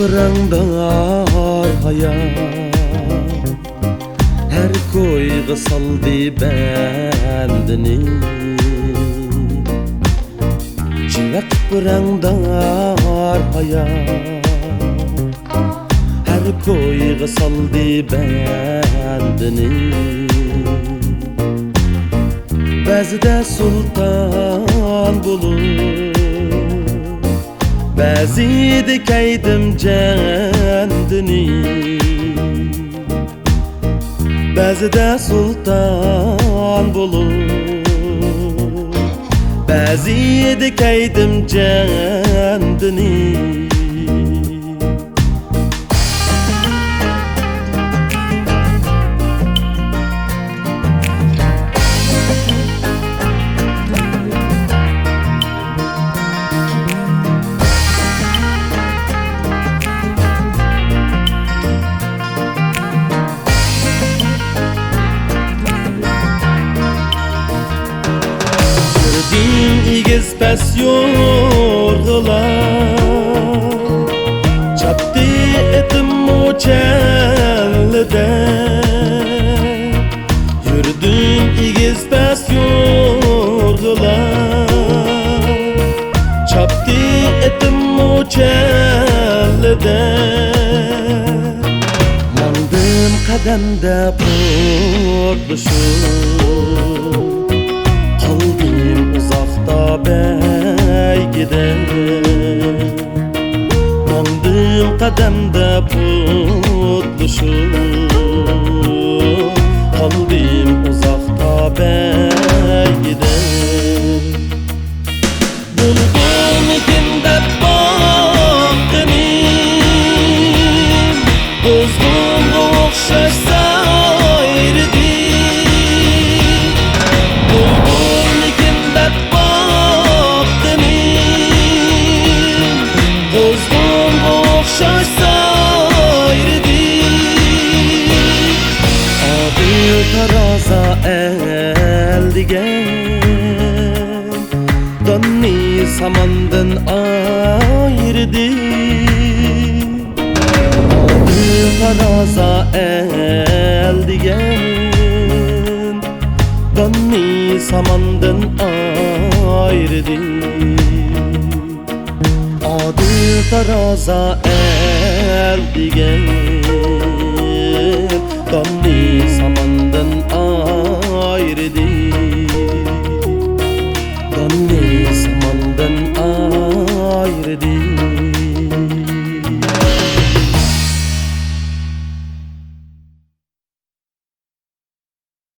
pırangdar hayat, her koyga saldı bendini. Civak pırangdar hayat, her koyga saldı bendini. Bazıda sultan bulur, bazıda kaydım kendini. Bazıda sultan bulur, bazıda kaydım kendini. İgiz pes yorgular, çaptı etim o çellide. Yürüdüm igiz pes yorgular, çaptı etim o çellide. Mandım kademde portuşum, beygide. Mandım kademde putluşum, kalbim uzakta beygide. Buldum ikimde baktımım, bozgun okşaş sayrıdı. Buldum ikimde taraza eldigen, donni samandın ayırdı. Adı taraza eldigen, donni samandın ayırdı. Adı taraza eldigen, donni samandın